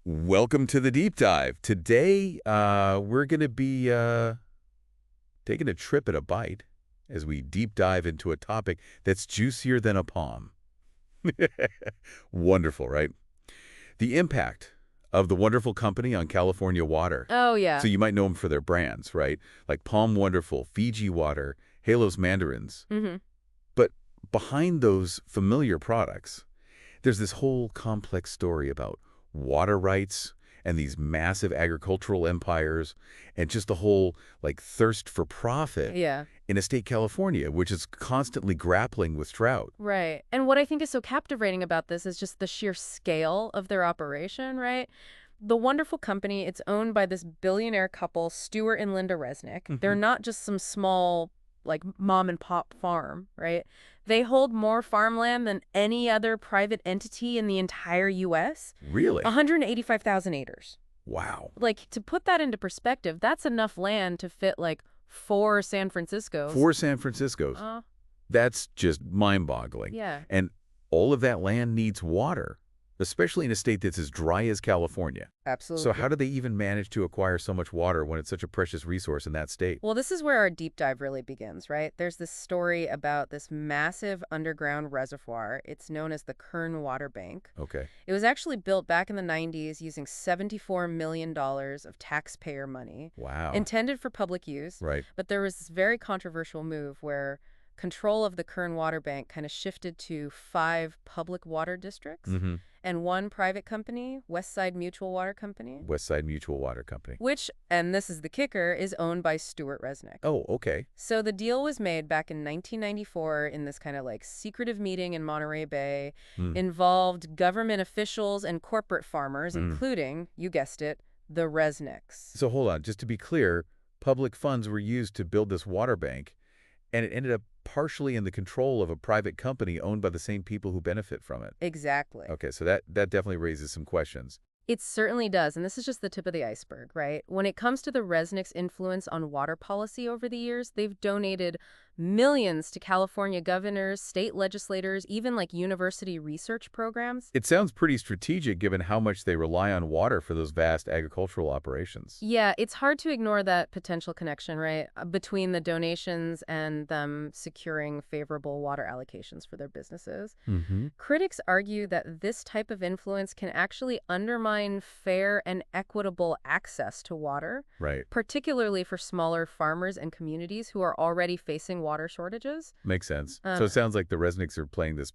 Welcome to the deep dive. Today, we're going to be taking a trip at a bite as we deep dive into a topic that's juicier than a palm. Wonderful, right? The impact of the wonderful company on California water. Oh, So yeah. you might know them for their brands, right? Like Palm Wonderful, Fiji Water, Halos Mandarins. hmm But behind those familiar products, there's this whole complex story about water rights and these massive agricultural empires and just the whole thirst for profit Yeah, in a state California, which is constantly grappling with drought. right. And what I think is so captivating about this is just the sheer scale of their operation, right? The wonderful company, it's owned by this billionaire couple, Stuart and Linda Resnick. They're Hmm. not just some small, mom and pop farm, right? They hold more farmland than any other private entity in the entire U.S. Really? 185,000 acres. Wow. To put that into perspective, that's enough land to fit, four San Franciscos. 4 San Franciscos. Uh, That's just mind-boggling. yeah. And all of that land needs water, especially in a state that's as dry as California. So Absolutely. how do they even manage to acquire so much water when it's such a precious resource in that state? Well, this is where our deep dive really begins, right? There's this story about this massive underground reservoir. It's known as the Kern Water Bank. Okay. It was actually built back in the 90s using $74 million of taxpayer money, Wow. intended for public use. Right. But there was this very controversial move where control of the Kern Water Bank kind of shifted to 5 public water districts Mm-hmm. and one private company, Westside Mutual Water Company, West Side Mutual Water Company. which, and this is the kicker, is owned by Stuart Resnick. Oh, okay. So the deal was made back in 1994 in this kind of secretive meeting in Monterey Bay, Hmm. involved government officials and corporate farmers, Mm. including, you guessed it, the Resnicks. So hold on, just to be clear, public funds were used to build this water bank, and it ended up partially in the control of a private company owned by the same people who benefit from it. Exactly. Okay, so that definitely raises some questions. It certainly does, and this is just the tip of the iceberg, right? When it comes to the Resnick's influence on water policy over the years, they've donated millions to California governors, state legislators, even university research programs. It sounds pretty strategic given how much they rely on water for those vast agricultural operations. Yeah, it's hard to ignore that potential connection, right, between the donations and them securing favorable water allocations for their businesses. Mm-hmm. Critics argue that this type of influence can actually undermine fair and equitable access to water, Right. particularly for smaller farmers and communities who are already facing water shortages. Makes sense. So Um, it sounds like the Resnicks are playing this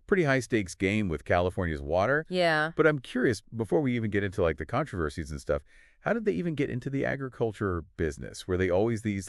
pretty high-stakes game with California's water. yeah. But I'm curious, before we even get into the controversies and stuff, how did they even get into the agriculture business? Were they always these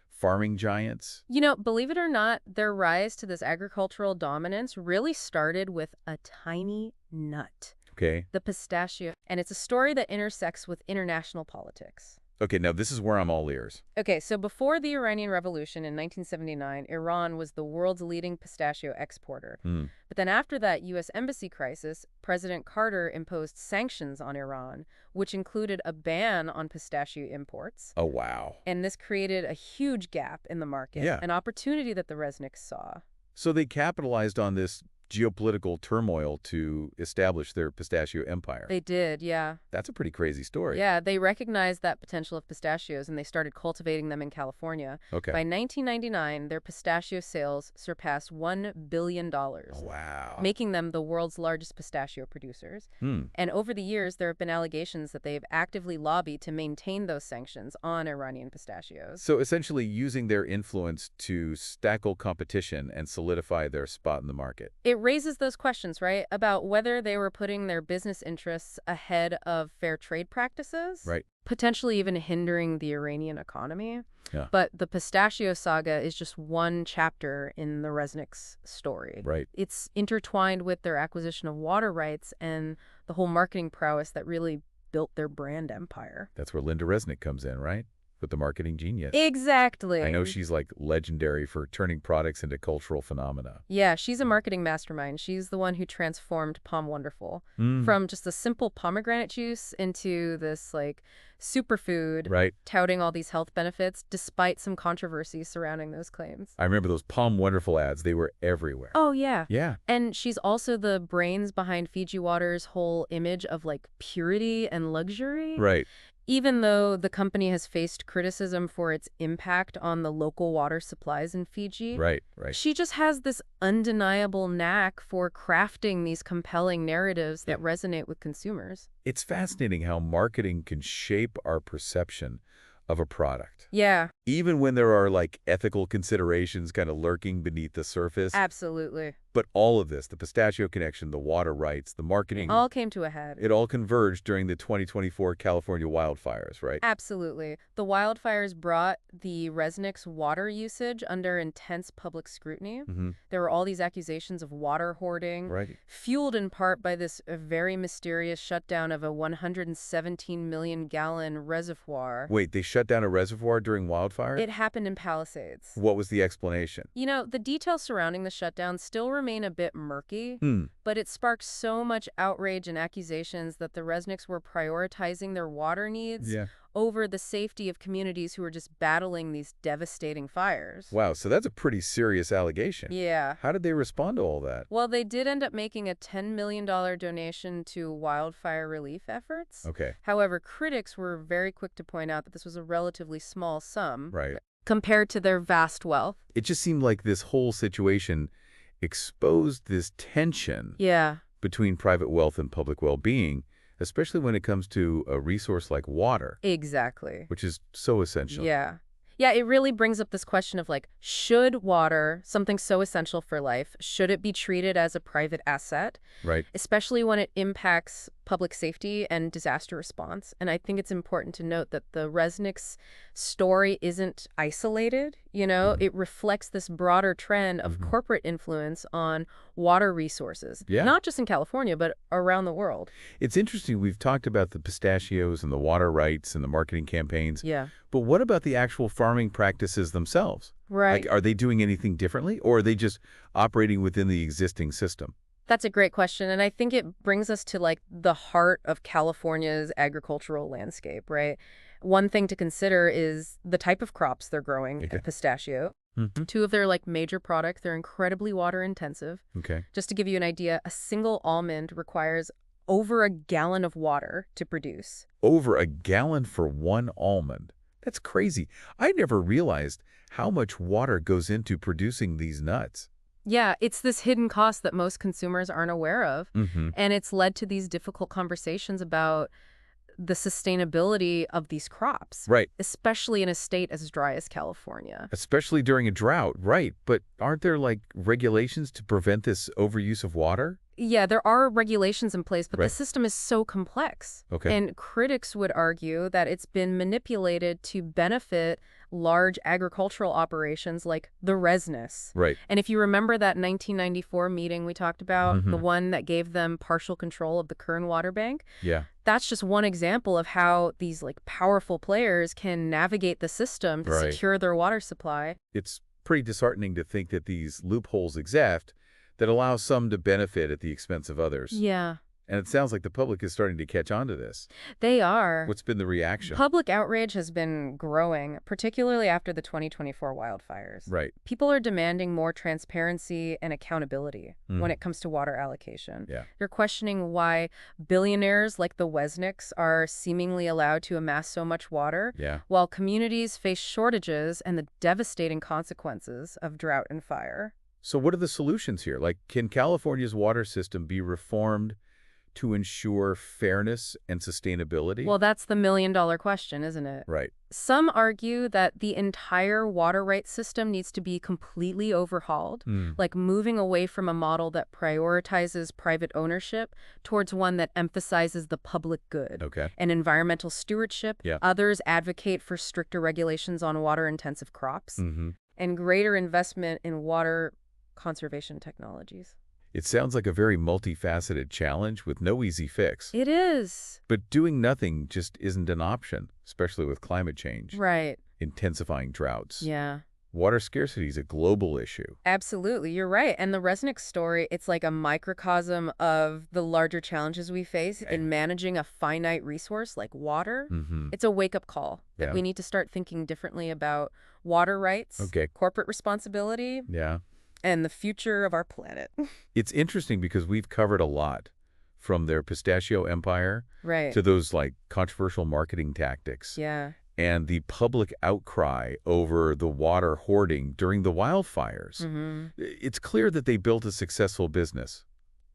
farming giants? Believe it or not, their rise to this agricultural dominance really started with a tiny nut. Okay. The pistachio. And it's a story that intersects with international politics. Okay, now this is where I'm all ears. Okay, so before the Iranian Revolution in 1979, Iran was the world's leading pistachio exporter. Hmm. But then after that U.S. embassy crisis, President Carter imposed sanctions on Iran, which included a ban on pistachio imports. Oh, wow. And this created a huge gap in the market, Yeah. an opportunity that the Resnicks saw. So they capitalized on this geopolitical turmoil to establish their pistachio empire. They did, yeah. That's a pretty crazy story. Yeah, they recognized that potential of pistachios and they started cultivating them in California. Okay. By 1999, their pistachio sales surpassed $1 billion, Oh, wow. making them the world's largest pistachio producers. Hmm. And over the years, there have been allegations that they've actively lobbied to maintain those sanctions on Iranian pistachios. So essentially using their influence to stackle competition and solidify their spot in the market. It raises those questions, right, about whether they were putting their business interests ahead of fair trade practices, Right. potentially even hindering the Iranian economy. Yeah. But the pistachio saga is just one chapter in the Resnick's story. Right. It's intertwined with their acquisition of water rights and the whole marketing prowess that really built their brand empire. That's where Linda Resnick comes in, right? with the marketing genius. I know Exactly. she's like legendary for turning products into cultural phenomena. Yeah, she's a marketing mastermind. She's the one who transformed Palm Wonderful Mm, from just a simple pomegranate juice into this like superfood, right. touting all these health benefits despite some controversy surrounding those claims. I remember those Palm Wonderful ads. They were everywhere. Oh, yeah. Yeah, And she's also the brains behind Fiji Water's whole image of like purity and luxury. right. Even though the company has faced criticism for its impact on the local water supplies in Fiji, Right, right. she just has this undeniable knack for crafting these compelling narratives that Yep. resonate with consumers. It's fascinating how marketing can shape our perception of a product. Yeah, Even when there are like ethical considerations kind of lurking beneath the surface. absolutely. But all of this, the pistachio connection, the water rights, the marketing, All came to a head. it all converged during the 2024 California wildfires, right? Absolutely. The wildfires brought the Resnicks water usage under intense public scrutiny. Mm-hmm. There were all these accusations of water hoarding, Right. fueled in part by this very mysterious shutdown of a 117 million gallon reservoir. Wait, they shut down a reservoir during wildfires? It happened in Palisades. What was the explanation? You know, the details surrounding the shutdown still remain a bit murky, Hmm. but it sparked so much outrage and accusations that the Resnicks were prioritizing their water needs Yeah. over the safety of communities who were just battling these devastating fires. Wow, so that's a pretty serious allegation. Yeah. How did they respond to all that? Well, they did end up making a $10 million donation to wildfire relief efforts. Okay, However, critics were very quick to point out that this was a relatively small sum right. compared to their vast wealth. It just seemed like this whole situation exposed this tension Yeah. between private wealth and public well-being, especially when it comes to a resource like water, Exactly. which is so essential. Yeah. Yeah, it really brings up this question of like, should water, something so essential for life, should it be treated as a private asset, Right. especially when it impacts public safety and disaster response? And I think it's important to note that the Resnicks story isn't isolated. You know, it reflects this broader trend of corporate influence on water resources, Yeah. not just in California, but around the world. It's interesting. We've talked about the pistachios and the water rights and the marketing campaigns, Yeah. but what about the actual farming practices themselves? Right. Like, are they doing anything differently, or are they just operating within the existing system? That's a great question. And I think it brings us to like the heart of California's agricultural landscape, right? One thing to consider is the type of crops they're growing Okay. at pistachio. Mm-hmm. Two of their like major products, they're incredibly water intensive. Okay. Just to give you an idea, a single almond requires over a gallon of water to produce. Over a gallon for one almond. That's crazy. I never realized how much water goes into producing these nuts. Yeah, it's this hidden cost that most consumers aren't aware of. Mm-hmm. And it's led to these difficult conversations about the sustainability of these crops, Right. especially in a state as dry as California. Especially during a drought, right. But aren't there, like, regulations to prevent this overuse of water? Yeah, there are regulations in place, but the Right. system is so complex. Okay. And critics would argue that it's been manipulated to benefit large agricultural operations like the Resnicks. Right. And if you remember that 1994 meeting we talked about, the Mhm. one that gave them partial control of the Kern Water Bank, Yeah. that's just one example of how these like powerful players can navigate the system to Right. secure their water supply. It's pretty disheartening to think that these loopholes exist that allow some to benefit at the expense of others. Yeah, And it sounds like the public is starting to catch on to this. they are. What's been the reaction? Public outrage has been growing, particularly after the 2024 wildfires. Right. People are demanding more transparency and accountability when it comes to water allocation. Yeah. They're questioning why billionaires like the Resnicks are seemingly allowed to amass so much water, Yeah. while communities face shortages and the devastating consequences of drought and fire. So what are the solutions here? Like, can California's water system be reformed to ensure fairness and sustainability? Well, that's the million-dollar question, isn't it? Right. Some argue that the entire water rights system needs to be completely overhauled, like moving away from a model that prioritizes private ownership towards one that emphasizes the public good Okay. and environmental stewardship. Yeah. Others advocate for stricter regulations on water-intensive crops Mm-hmm. and greater investment in water conservation technologies. It sounds like a very multifaceted challenge with no easy fix. It is. But doing nothing just isn't an option, especially with climate change, Right. intensifying droughts. Yeah. Water scarcity is a global issue. Absolutely. You're right. And the Resnick story, it's like a microcosm of the larger challenges we face Okay. in managing a finite resource like water. Mm-hmm. It's a wake-up call that Yeah. we need to start thinking differently about water rights, Okay. corporate responsibility, Yeah. and the future of our planet. It's interesting because we've covered a lot, from their pistachio empire Right. to those like controversial marketing tactics Yeah. and the public outcry over the water hoarding during the wildfires. Mm-hmm. It's clear that they built a successful business,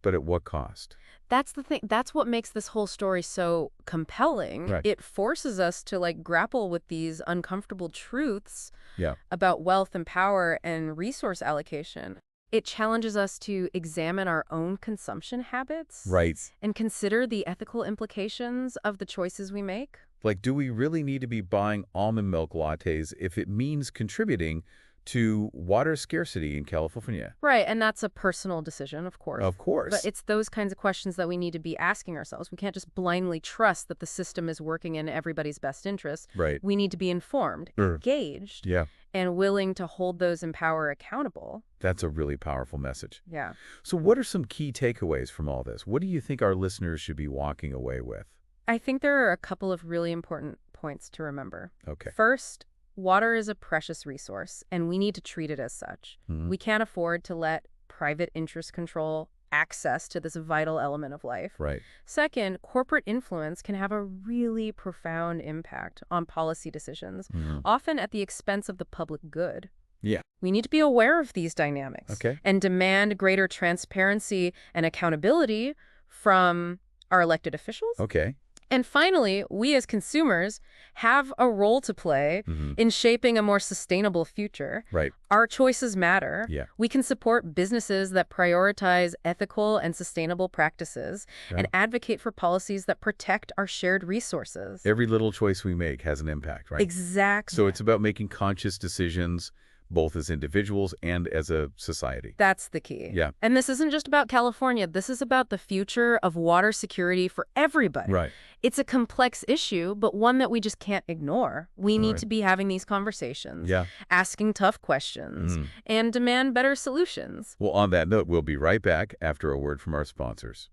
but at what cost? That's the thing. That's what makes this whole story so compelling. Right. It forces us to like grapple with these uncomfortable truths Yeah. about wealth and power and resource allocation. It challenges us to examine our own consumption habits Right. and consider the ethical implications of the choices we make. Like, do we really need to be buying almond milk lattes if it means contributing to water scarcity in California? Right, and that's a personal decision, of course. Of course. But it's those kinds of questions that we need to be asking ourselves. We can't just blindly trust that the system is working in everybody's best interest. Right. We need to be informed, engaged, Yeah. and willing to hold those in power accountable. That's a really powerful message. Yeah. So what are some key takeaways from all this? What do you think our listeners should be walking away with? I think there are a couple of really important points to remember. Okay. First, water is a precious resource, and we need to treat it as such. Mhm. We can't afford to let private interest control access to this vital element of life. Right. Second, corporate influence can have a really profound impact on policy decisions, Mhm. often at the expense of the public good. Yeah. We need to be aware of these dynamics Okay. and demand greater transparency and accountability from our elected officials. Okay. And finally, we as consumers have a role to play Mhm. in shaping a more sustainable future. Right. Our choices matter. Yeah. We can support businesses that prioritize ethical and sustainable practices and Yeah. advocate for policies that protect our shared resources. Every little choice we make has an impact, right? Exactly. So it's about making conscious decisions, both as individuals and as a society. That's the key. Yeah. And this isn't just about California. This is about the future of water security for everybody. Right. It's a complex issue, but one that we just can't ignore. We need Right. to be having these conversations, Yeah. asking tough questions, Mhm. and demand better solutions. Well, on that note, we'll be right back after a word from our sponsors.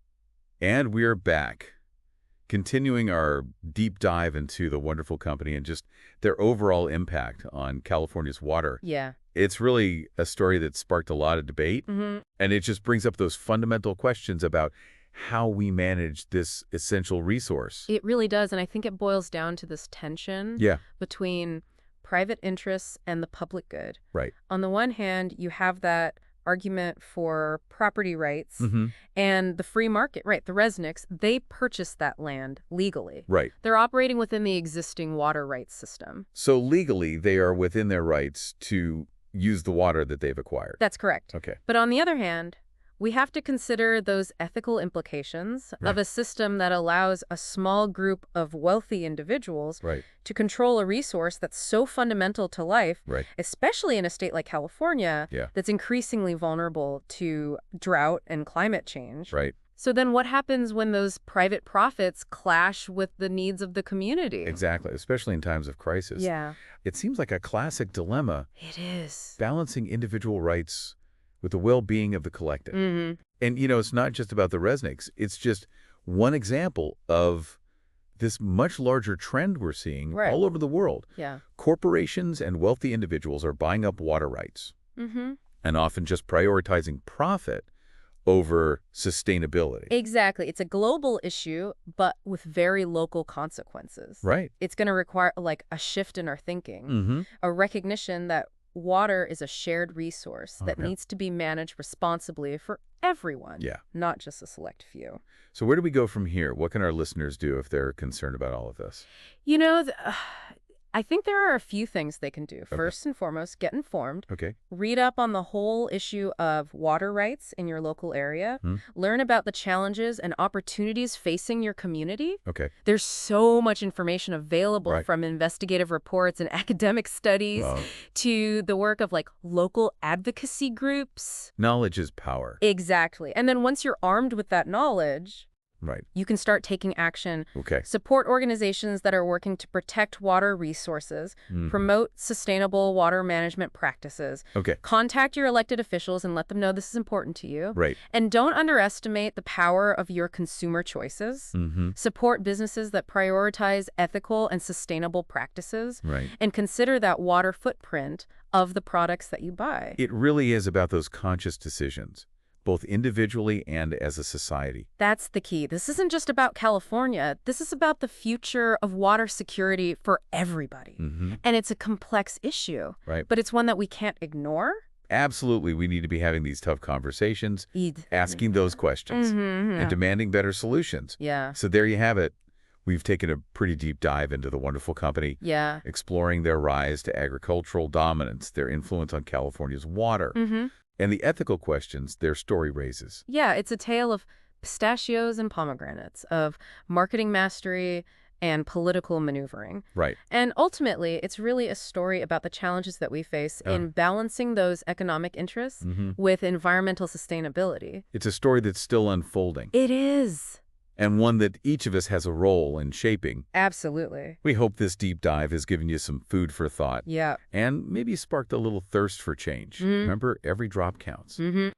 And we're back, continuing our deep dive into the wonderful company and just their overall impact on California's water. Yeah. It's really a story that sparked a lot of debate, Mm-hmm. and it just brings up those fundamental questions about how we manage this essential resource. It really does, and I think it boils down to this tension Yeah, between private interests and the public good. right. On the one hand, you have that argument for property rights Mm-hmm. and the free market, right? The Resnicks, they purchased that land legally. Right. They're operating within the existing water rights system. So legally, they are within their rights to use the water that they've acquired. That's correct. Okay. But on the other hand, we have to consider those ethical implications Right. of a system that allows a small group of wealthy individuals Right. to control a resource that's so fundamental to life, Right. especially in a state like California, Yeah. that's increasingly vulnerable to drought and climate change. Right. So then what happens when those private profits clash with the needs of the community? Exactly. Especially in times of crisis. Yeah, It seems like a classic dilemma, it is. balancing individual rights with the well-being of the collective. Mm-hmm. And, it's not just about the Resnicks. It's just one example of this much larger trend we're seeing Right. all over the world. Yeah. Corporations and wealthy individuals are buying up water rights Mm-hmm. and often just prioritizing profit over sustainability. Exactly. It's a global issue, but with very local consequences. Right. It's going to require like a shift in our thinking, Mm-hmm. a recognition that water is a shared resource that Okay. needs to be managed responsibly for everyone, Yeah. not just a select few. So where do we go from here? What can our listeners do if they're concerned about all of this? You know, I think there are a few things they can do. Okay. First and foremost, get informed. Okay. Read up on the whole issue of water rights in your local area. Hmm. Learn about the challenges and opportunities facing your community. Okay. There's so much information available Right. from investigative reports and academic studies Well, to the work of like local advocacy groups. knowledge is power. Exactly. And then once you're armed with that knowledge, Right. you can start taking action. Okay. Support organizations that are working to protect water resources, Mhm. promote sustainable water management practices. Okay. Contact your elected officials and let them know this is important to you. Right. And don't underestimate the power of your consumer choices. Mm-hmm. Support businesses that prioritize ethical and sustainable practices. Right. And consider that water footprint of the products that you buy. It really is about those conscious decisions, both individually and as a society. That's the key. This isn't just about California. This is about the future of water security for everybody. Mm-hmm. And it's a complex issue, Right. but it's one that we can't ignore. Absolutely, we need to be having these tough conversations, asking those questions, and demanding better solutions. Yeah. So there you have it. We've taken a pretty deep dive into the wonderful company, Yeah. exploring their rise to agricultural dominance, their influence on California's water, Mm-hmm. and the ethical questions their story raises. Yeah, it's a tale of pistachios and pomegranates, of marketing mastery and political maneuvering. Right. And ultimately, it's really a story about the challenges that we face in balancing those economic interests Mm-hmm. with environmental sustainability. It's a story that's still unfolding, It is. and one that each of us has a role in shaping. Absolutely. We hope this deep dive has given you some food for thought Yeah. and maybe sparked a little thirst for change. Remember, every drop counts. Mm-hmm.